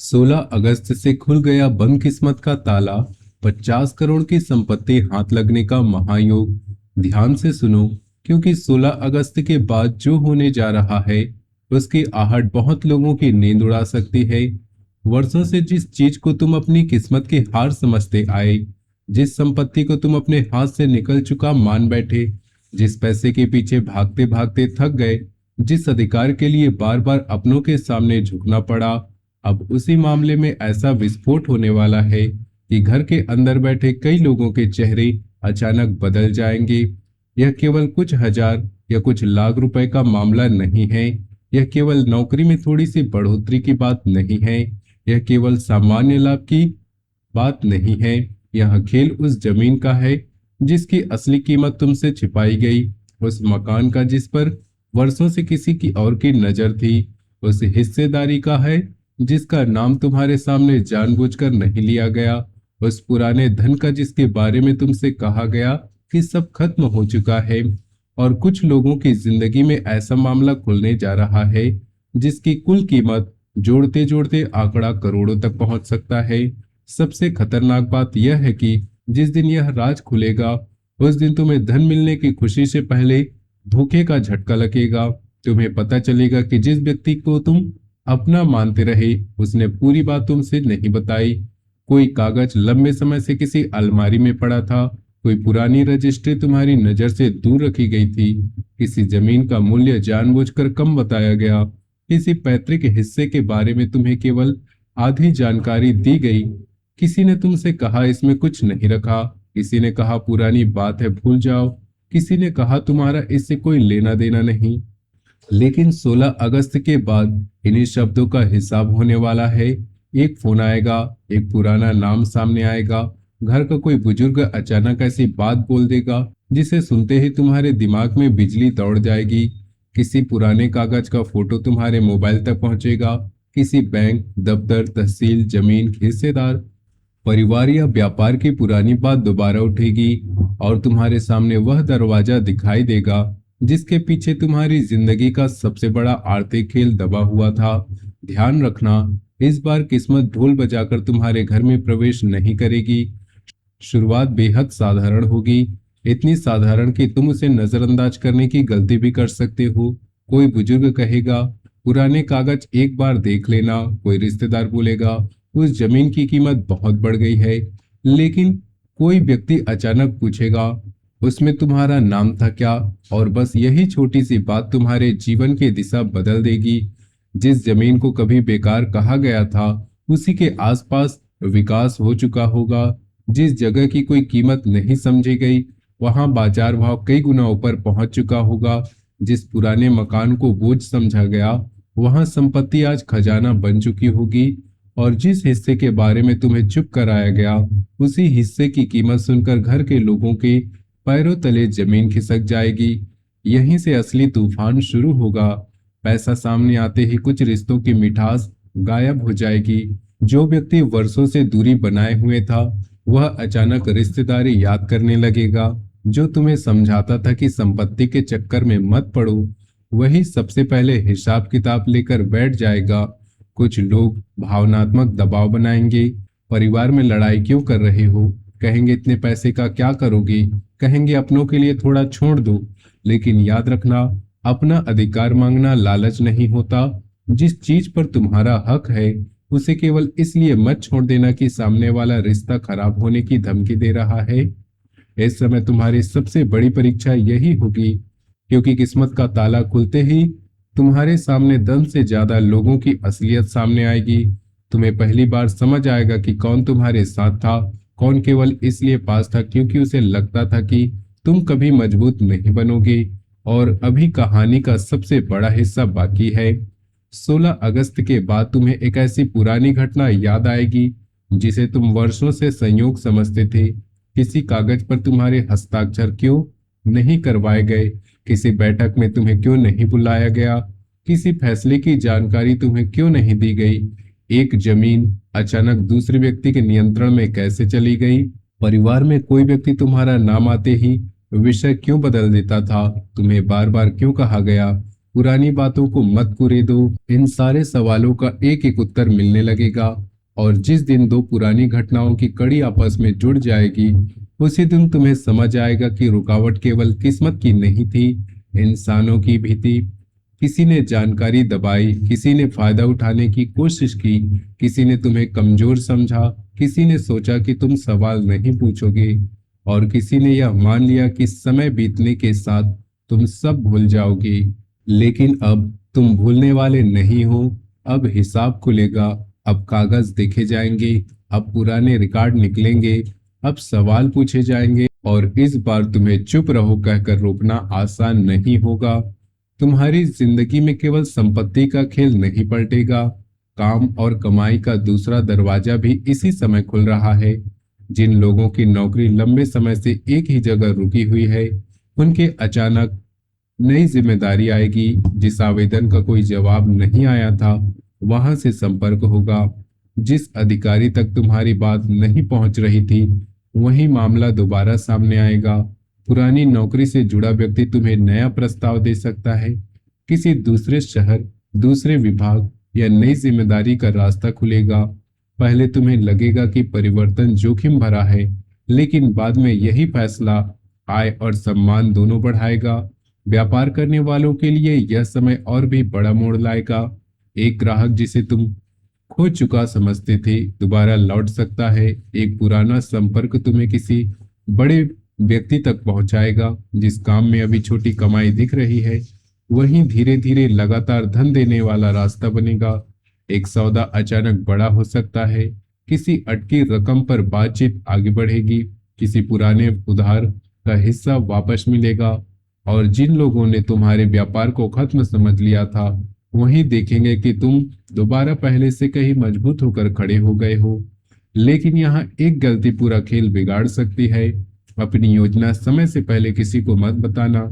16 अगस्त से खुल गया बंद किस्मत का ताला। 50 करोड़ की संपत्ति हाथ लगने का महायोग। ध्यान से सुनो, क्योंकि 16 अगस्त के बाद जो होने जा रहा है उसकी आहट बहुत लोगों की नींद उड़ा सकती है। वर्षों से जिस चीज को तुम अपनी किस्मत की हार समझते आए, जिस संपत्ति को तुम अपने हाथ से निकल चुका मान बैठे, जिस पैसे के पीछे भागते भागते थक गए, जिस अधिकार के लिए बार बार अपनों के सामने झुकना पड़ा, अब उसी मामले में ऐसा विस्फोट होने वाला है कि घर के अंदर बैठे कई लोगों के चेहरे अचानक बदल जाएंगे। यह केवल कुछ हजार या कुछ लाख रुपए का मामला नहीं है। यह केवल नौकरी में थोड़ी सी बढ़ोतरी की बात नहीं है। यह केवल सामान्य लाभ की बात नहीं है। यह खेल उस जमीन का है जिसकी असली कीमत तुमसे छिपाई गई, उस मकान का जिस पर वर्षों से किसी की और की नजर थी, उस हिस्सेदारी का है जिसका नाम तुम्हारे सामने जानबूझकर नहीं लिया गया, उस पुराने धन का जिसके बारे में तुमसे कहा गया कि सब खत्म हो चुका है। और कुछ लोगों की जिंदगी में ऐसा मामला खुलने जा रहा है जिसकी कुल कीमत जोड़ते जोड़ते आंकड़ा करोड़ों तक पहुंच सकता है। सबसे खतरनाक बात यह है कि जिस दिन यह राज खुलेगा उस दिन तुम्हें धन मिलने की खुशी से पहले धोखे का झटका लगेगा। तुम्हें पता चलेगा कि जिस व्यक्ति को तुम अपना मानते रहे उसने पूरी बात तुमसे नहीं बताई। कोई कागज लंबे समय से किसी अलमारी में पड़ा था, कोई पुरानी रजिस्ट्री तुम्हारी नजर से दूर रखी गई थी, किसी जमीन का मूल्य जानबूझकर कम बताया गया, किसी पैतृक हिस्से के बारे में तुम्हें केवल आधी जानकारी दी गई। किसी ने तुमसे कहा इसमें कुछ नहीं रखा, किसी ने कहा पुरानी बात है भूल जाओ, किसी ने कहा तुम्हारा इससे कोई लेना देना नहीं। लेकिन 16 अगस्त के बाद इन्हीं शब्दों का हिसाब होने वाला है। एक फोन आएगा, एक पुराना नाम सामने आएगा, घर का कोई बुजुर्ग अचानक ऐसी बात बोल देगा जिसे सुनते ही तुम्हारे दिमाग में बिजली दौड़ जाएगी। किसी पुराने कागज का फोटो तुम्हारे मोबाइल तक पहुंचेगा, किसी बैंक, दफ्तर, तहसील, जमीन, हिस्सेदार, परिवार या व्यापार की पुरानी बात दोबारा उठेगी और तुम्हारे सामने वह दरवाजा दिखाई देगा जिसके पीछे तुम्हारी जिंदगी का सबसे बड़ा आर्थिक खेल दबा हुआ था। ध्यान रखना, इस बार किस्मत ढोल बजाकर तुम्हारे घर में प्रवेश नहीं करेगी। शुरुआत बेहद साधारण होगी, इतनी साधारण कि तुम उसे नजरअंदाज करने की गलती भी कर सकते हो। कोई बुजुर्ग कहेगा पुराने कागज एक बार देख लेना, कोई रिश्तेदार बोलेगा उस जमीन की कीमत बहुत बढ़ गई है, लेकिन कोई व्यक्ति अचानक पूछेगा उसमें तुम्हारा नाम था क्या, और बस यही छोटी सी बात तुम्हारे जीवन की दिशा बदल देगी। जिस जमीन को कभी बेकार कहा गया था उसी के आसपास विकास हो चुका होगा। जिस जगह की कोई कीमत नहीं समझी गई वहां बाजार भाव कई गुना ऊपर पहुंच चुका होगा। जिस पुराने मकान को बोझ समझा गया वहां संपत्ति आज खजाना बन चुकी होगी। और जिस हिस्से के बारे में तुम्हें चुप कराया गया उसी हिस्से की कीमत सुनकर घर के लोगों के पैरों तले जमीन खिसक जाएगी। यहीं से असली तूफान शुरू होगा। पैसा सामने आते ही कुछ रिश्तों की मिठास गायब हो जाएगी। जो व्यक्ति वर्षों से दूरी बनाए हुए था वह अचानक रिश्तेदारी याद करने लगेगा। जो तुम्हें समझाता था कि संपत्ति के चक्कर में मत पड़ो, वही सबसे पहले हिसाब किताब लेकर बैठ जाएगा। कुछ लोग भावनात्मक दबाव बनाएंगे। परिवार में लड़ाई क्यों कर रहे हो, कहेंगे इतने पैसे का क्या करोगे, कहेंगे अपनों के लिए थोड़ा छोड़ दो। लेकिन याद रखना, अपना अधिकार मांगना लालच नहीं होता। जिस चीज पर तुम्हारा हक है उसे केवल इसलिए मत छोड़ देना कि सामने वाला रिश्ता खराब होने की धमकी दे रहा है। इस समय तुम्हारी सबसे बड़ी परीक्षा यही होगी, क्योंकि किस्मत का ताला खुलते ही तुम्हारे सामने धन से ज्यादा लोगों की असलियत सामने आएगी। तुम्हें पहली बार समझ आएगा कि कौन तुम्हारे साथ था, कौन केवल इसलिए पास था क्योंकि उसे लगता था कि तुम कभी मजबूत नहीं बनोगे। और अभी कहानी का सबसे बड़ा हिस्सा बाकी है। 16 अगस्त के बाद तुम्हें एक ऐसी पुरानी घटना याद आएगी जिसे तुम वर्षों से संयोग समझते थे। किसी कागज पर तुम्हारे हस्ताक्षर क्यों नहीं करवाए गए, किसी बैठक में तुम्हें क्यों नहीं बुलाया गया, किसी फैसले की जानकारी तुम्हें क्यों नहीं दी गई। एक जमीन अचानक दूसरे व्यक्ति के नियंत्रण में कैसे चली गई। परिवार में कोई व्यक्ति तुम्हारा नाम आते ही विषय क्यों बदल देता था, तुम्हें बार बार क्यों कहा गया पुरानी बातों को मत कुरे दो। इन सारे सवालों का एक एक उत्तर मिलने लगेगा और जिस दिन दो पुरानी घटनाओं की कड़ी आपस में जुड़ जाएगी, उसी दिन तुम्हें समझ आएगा कि रुकावट केवल किस्मत की नहीं थी, इंसानों की भी थी। किसी ने जानकारी दबाई, किसी ने फायदा उठाने की कोशिश की, किसी ने तुम्हें कमजोर समझा, किसी ने सोचा कि तुम सवाल नहीं पूछोगे और किसी ने यह मान लिया कि समय बीतने के साथ तुम सब भूल जाओगे। लेकिन अब तुम भूलने वाले नहीं हो। अब हिसाब खुलेगा, अब कागज देखे जाएंगे, अब पुराने रिकॉर्ड निकलेंगे, अब सवाल पूछे जाएंगे और इस बार तुम्हें चुप रहो कहकर रोकना आसान नहीं होगा। तुम्हारी जिंदगी में केवल संपत्ति का खेल नहीं पलटेगा, काम और कमाई का दूसरा दरवाजा भी इसी समय खुल रहा है। जिन लोगों की नौकरी लंबे समय से एक ही जगह रुकी हुई है, उनके अचानक नई जिम्मेदारी आएगी। जिस आवेदन का कोई जवाब नहीं आया था, वहां से संपर्क होगा। जिस अधिकारी तक तुम्हारी बात नहीं पहुंच रही थी, वही मामला दोबारा सामने आएगा। पुरानी नौकरी से जुड़ा व्यक्ति तुम्हें नया प्रस्ताव दे सकता है। किसी दूसरे शहर, दूसरे विभाग या नई जिम्मेदारी का रास्ता खुलेगा। पहले तुम्हें लगेगा कि परिवर्तन जोखिम भरा है, लेकिन बाद में यही फैसला आय और सम्मान दोनों बढ़ाएगा। व्यापार करने वालों के लिए यह समय और भी बड़ा मोड़ लाएगा। एक ग्राहक जिसे तुम खो चुका समझते थे, दोबारा लौट सकता है। एक पुराना संपर्क तुम्हें किसी बड़े व्यक्ति तक पहुंचाएगा। जिस काम में अभी छोटी कमाई दिख रही है, वहीं धीरे धीरे लगातार धन देने वाला रास्ता बनेगा। एक सौदा अचानक बड़ा हो सकता है। किसी अटकी रकम पर बातचीत आगे बढ़ेगी। किसी पुराने उधार का हिस्सा वापस मिलेगा और जिन लोगों ने तुम्हारे व्यापार को खत्म समझ लिया था, वही देखेंगे कि तुम दोबारा पहले से कहीं मजबूत होकर खड़े हो गए हो। लेकिन यहाँ एक गलती पूरा खेल बिगाड़ सकती है। अपनी योजना समय से पहले किसी को मत बताना।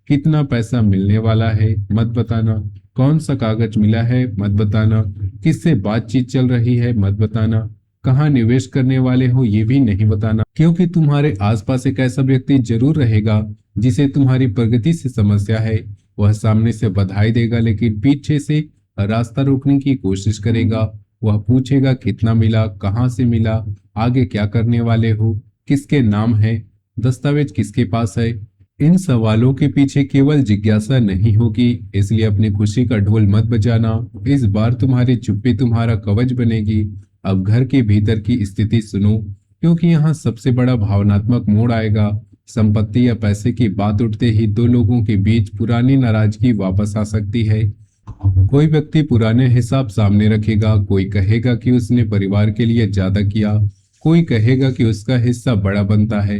कितना पैसा मिलने वाला है मत बताना। कौन सा कागज मिला है मत बताना। किससे बातचीत चल रही है मत बताना। कहाँ निवेश करने वाले हो ये भी नहीं बताना, क्योंकि तुम्हारे आसपास एक ऐसा व्यक्ति जरूर रहेगा जिसे तुम्हारी प्रगति से समस्या है। वह सामने से बधाई देगा, लेकिन पीछे से रास्ता रोकने की कोशिश करेगा। वह पूछेगा कितना मिला, कहाँ से मिला, आगे क्या करने वाले हो, किसके नाम है, दस्तावेज किसके पास है। इन सवालों के पीछे केवल जिज्ञासा नहीं होगी, इसलिए अपनी खुशी का ढोल मत बजाना। इस बार तुम्हारी चुप्पी तुम्हारा कवच बनेगी। अब घर के भीतर की स्थिति सुनो, क्योंकि यहाँ सबसे बड़ा भावनात्मक मोड़ आएगा। संपत्ति या पैसे की बात उठते ही दो लोगों के बीच पुरानी नाराजगी वापस आ सकती है। कोई व्यक्ति पुराने हिसाब सामने रखेगा। कोई कहेगा कि उसने परिवार के लिए ज्यादा किया, कोई कहेगा कि उसका हिस्सा बड़ा बनता है,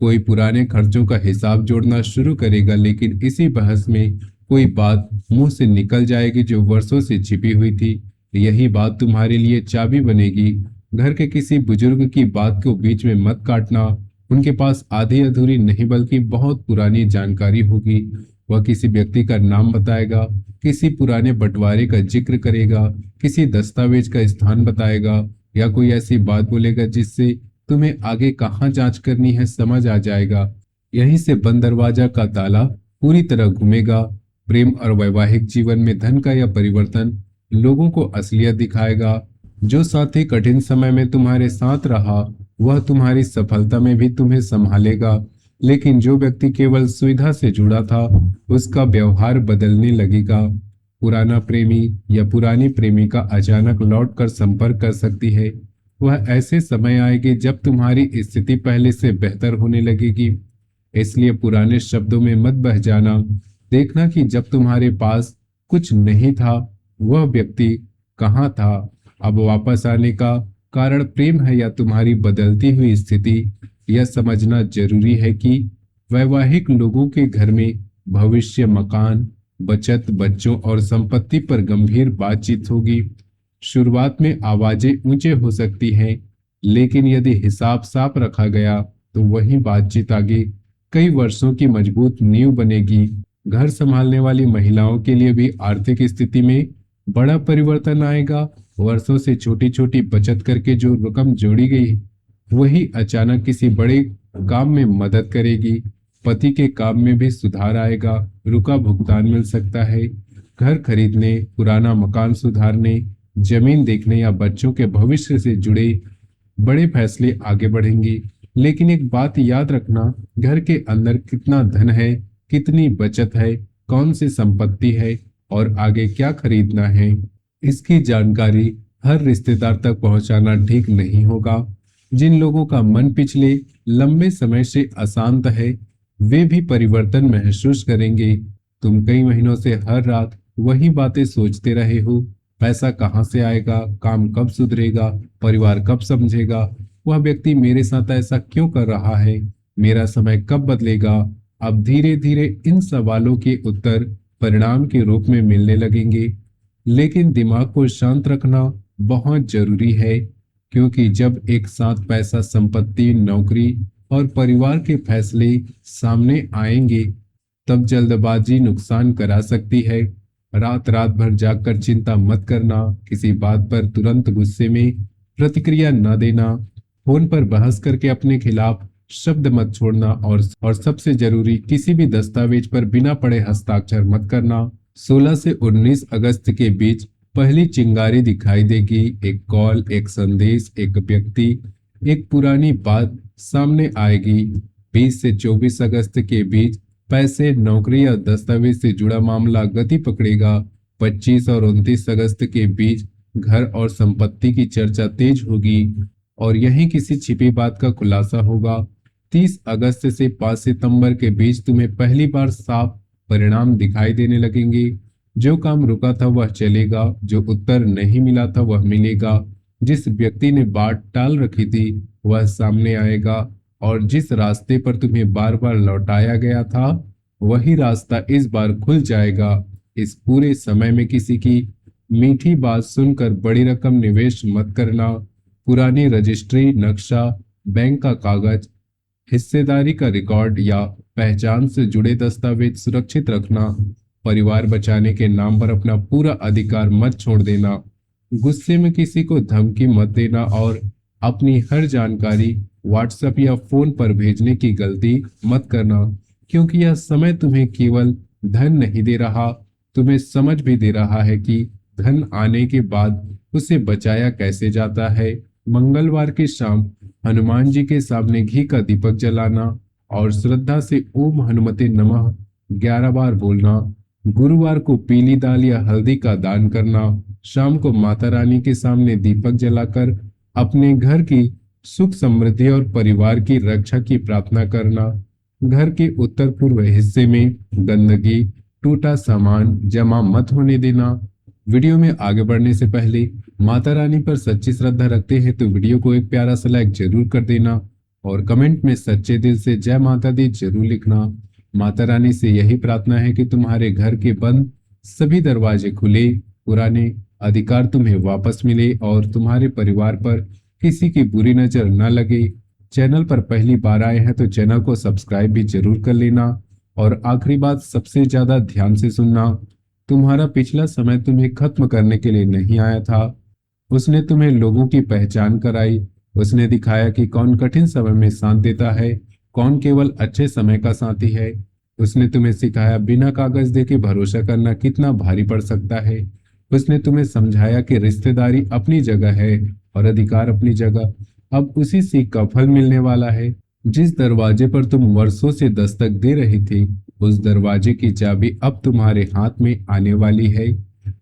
कोई पुराने खर्चों का हिसाब जोड़ना शुरू करेगा। लेकिन इसी बहस में कोई बात मुंह से निकल जाएगी जो वर्षों से छिपी हुई थी। यही बात तुम्हारे लिए चाबी बनेगी। घर के किसी बुजुर्ग की बात को बीच में मत काटना। उनके पास आधी अधूरी नहीं बल्कि बहुत पुरानी जानकारी होगी। वह किसी व्यक्ति का नाम बताएगा, किसी पुराने बंटवारे का जिक्र करेगा, किसी दस्तावेज का स्थान बताएगा या कोई ऐसी बात बोलेगा जिससे तुम्हें आगे कहाँ जांच करनी है समझ आ जाएगा। यहीं से बंद दरवाजा का ताला पूरी तरह घूमेगा। प्रेम और वैवाहिक जीवन में धन का यह परिवर्तन लोगों को असलियत दिखाएगा। जो साथी कठिन समय में तुम्हारे साथ रहा, वह तुम्हारी सफलता में भी तुम्हें संभालेगा। लेकिन जो व्यक्ति केवल सुविधा से जुड़ा था, उसका व्यवहार बदलने लगेगा। पुराना प्रेमी या पुरानी प्रेमिका अचानक लौट कर संपर्क कर सकती है। वह ऐसे समय आएगी जब तुम्हारी स्थिति पहले से बेहतर होने लगेगी। इसलिए पुराने शब्दों में मत बह जाना। देखना कि जब तुम्हारे पास कुछ नहीं था, वह व्यक्ति कहाँ था। अब वापस आने का कारण प्रेम है या तुम्हारी बदलती हुई स्थिति, यह समझना जरूरी है कि वैवाहिक लोगों के घर में भविष्य, मकान, बचत, बच्चों और संपत्ति पर गंभीर बातचीत होगी। शुरुआत में आवाजें ऊंचे हो सकती हैं, लेकिन यदि हिसाब साफ रखा गया तो वही बातचीत आगे कई वर्षों की मजबूत नींव बनेगी। घर संभालने वाली महिलाओं के लिए भी आर्थिक स्थिति में बड़ा परिवर्तन आएगा। वर्षों से छोटी छोटी बचत करके जो रकम जोड़ी गई, वही अचानक किसी बड़े काम में मदद करेगी। पति के काम में भी सुधार आएगा, रुका भुगतान मिल सकता है। घर खरीदने, पुराना मकान सुधारने, जमीन देखने या बच्चों के भविष्य से जुड़े बड़े फैसले आगे बढ़ेंगे। लेकिन एक बात याद रखना, घर के अंदर कितना धन है, कितनी बचत है, कौन सी संपत्ति है और आगे क्या खरीदना है, इसकी जानकारी हर रिश्तेदार तक पहुंचाना ठीक नहीं होगा। जिन लोगों का मन पिछले लंबे समय से अशांत है, वे भी परिवर्तन महसूस करेंगे। तुम कई महीनों से हर रात वही बातें सोचते रहे हो, पैसा कहाँ से आएगा, काम कब सुधरेगा, परिवार कब समझेगा, वह व्यक्ति मेरे साथ ऐसा क्यों कर रहा है, मेरा समय कब बदलेगा। अब धीरे धीरे इन सवालों के उत्तर परिणाम के रूप में मिलने लगेंगे। लेकिन दिमाग को शांत रखना बहुत जरूरी है, क्योंकि जब एक साथ पैसा, संपत्ति, नौकरी और परिवार के फैसले सामने आएंगे, तब जल्दबाजी नुकसान करा सकती है। रात रात भर जागकर चिंता मत करना, किसी बात पर तुरंत गुस्से में प्रतिक्रिया न देना, फोन पर बहस करके अपने खिलाफ शब्द मत छोड़ना और सबसे जरूरी, किसी भी दस्तावेज पर बिना पढ़े हस्ताक्षर मत करना। 16 से 19 अगस्त के बीच पहली चिंगारी दिखाई देगी। एक कॉल, एक संदेश, एक व्यक्ति, एक पुरानी बात सामने आएगी। 20 से 24 अगस्त के बीच पैसे, नौकरी या दस्तावेज से जुड़ा मामला गति पकड़ेगा। 25 और 29 अगस्त के बीच घर और संपत्ति की चर्चा तेज होगी और यहीं किसी छिपी बात का खुलासा होगा। 30 अगस्त से 5 सितंबर के बीच तुम्हें पहली बार साफ परिणाम दिखाई देने लगेंगे। जो काम रुका था वह चलेगा, जो उत्तर नहीं मिला था वह मिलेगा, जिस व्यक्ति ने बात टाल रखी थी वह सामने आएगा और जिस रास्ते पर तुम्हें बार बार लौटाया गया था वही रास्ता इस बार खुल जाएगा। इस पूरे समय में किसी की मीठी बात सुनकर बड़ी रकम निवेश मत करना। पुरानी रजिस्ट्री, नक्शा, बैंक का कागज, हिस्सेदारी का रिकॉर्ड या पहचान से जुड़े दस्तावेज सुरक्षित रखना। परिवार बचाने के नाम पर अपना पूरा अधिकार मत छोड़ देना। गुस्से में किसी को धमकी मत देना और अपनी हर जानकारी व्हाट्सएप या फोन पर भेजने की गलती मत करना, क्योंकि यह समय तुम्हें केवल धन नहीं दे रहा, तुम्हें समझ भी दे रहा है कि धन आने के बाद उसे बचाया कैसे जाता है। मंगलवार की शाम हनुमान जी के सामने घी का दीपक जलाना और श्रद्धा से ओम हनुमते नमः 11 बार बोलना। गुरुवार को पीली दाल या हल्दी का दान करना। शाम को माता रानी के सामने दीपक जलाकर अपने घर की सुख, समृद्धि और परिवार की रक्षा की प्रार्थना करना। घर के उत्तर पूर्व हिस्से में गंदगी, टूटा सामान जमा मत होने देना। वीडियो में आगे बढ़ने से पहले माता रानी पर सच्ची श्रद्धा रखते हैं तो वीडियो को एक प्यारा सा लाइक जरूर कर देना और कमेंट में सच्चे दिल से जय माता दी जरूर लिखना। माता रानी से यही प्रार्थना है कि तुम्हारे घर के बंद सभी दरवाजे खुले, पुराने अधिकार तुम्हें वापस मिले और तुम्हारे परिवार पर किसी की बुरी नजर न लगे। चैनल पर पहली बार आए हैं तो चैनल को सब्सक्राइब भी जरूर कर लेना। और आखिरी बात सबसे ज्यादा ध्यान से सुनना, तुम्हारा पिछला समय तुम्हें खत्म करने के लिए नहीं आया था। उसने तुम्हें लोगों की पहचान कराई। उसने दिखाया कि कौन कठिन समय में साथ देता है, कौन केवल अच्छे समय का साथी है। उसने तुम्हें सिखाया बिना कागज देके भरोसा करना कितना भारी पड़ सकता है। उसने तुम्हें समझाया कि रिश्तेदारी अपनी जगह है और अधिकार अपनी जगह। अब उसी सीख का फल मिलने वाला है। जिस दरवाजे पर तुम वर्षों से दस्तक दे रही थी, उस दरवाजे की चाबी अब तुम्हारे हाथ में आने वाली है।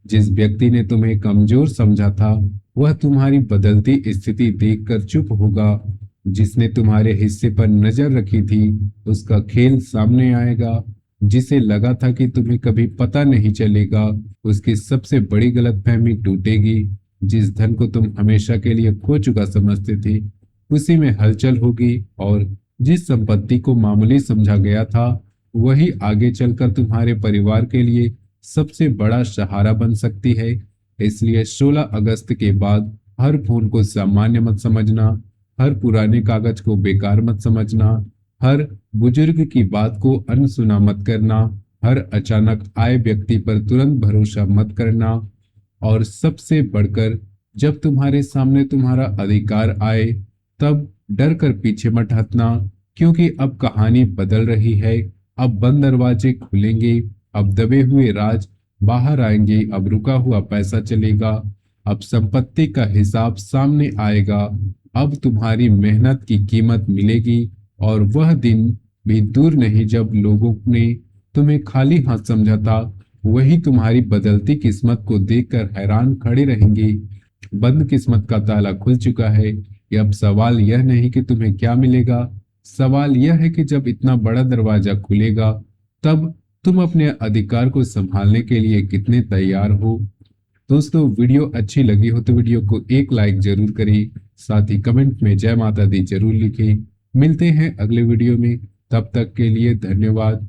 जिस व्यक्ति ने तुम्हें कमजोर समझा था वह तुम्हारी बदलती स्थिति देखकर चुप होगा। जिसने तुम्हारे हिस्से पर नजर रखी थी उसका खेल सामने आएगा। जिसे लगा था कि तुम्हें कभी पता नहीं चलेगा, उसकी सबसे बड़ी गलतफहमी टूटेगी। जिस धन को तुम हमेशा के लिए खो चुका समझते थे उसी में हलचल होगी और जिस संपत्ति को मामूली समझा गया था वही आगे चलकर तुम्हारे परिवार के लिए सबसे बड़ा सहारा बन सकती है। इसलिए 16 अगस्त के बाद हर फोन को सामान्य मत समझना, हर पुराने कागज को बेकार मत समझना, हर बुजुर्ग की बात को अनसुना मत करना, हर अचानक आए व्यक्ति पर तुरंत भरोसा मत करना और सबसे बढ़कर जब तुम्हारे सामने तुम्हारा अधिकार आए तब डर कर पीछे मत हटना। क्योंकि अब कहानी बदल रही है। अब बंद दरवाजे खुलेंगे, अब दबे हुए राज बाहर आएंगे, अब रुका हुआ पैसा चलेगा, अब संपत्ति का हिसाब सामने आएगा, अब तुम्हारी मेहनत की कीमत मिलेगी। और वह दिन भी दूर नहीं जब लोगों ने तुम्हें खाली हाथ समझा था, वही तुम्हारी बदलती किस्मत को देखकर हैरान खड़े रहेंगे। बंद किस्मत का ताला खुल चुका है। ये अब सवाल यह नहीं कि तुम्हें क्या मिलेगा, सवाल यह है कि जब इतना बड़ा दरवाजा खुलेगा, तब तुम अपने अधिकार को संभालने के लिए कितने तैयार हो। दोस्तों, वीडियो अच्छी लगी हो तो वीडियो को एक लाइक जरूर करें, साथ ही कमेंट में जय माता दी जरूर लिखें। मिलते हैं अगले वीडियो में, तब तक के लिए धन्यवाद।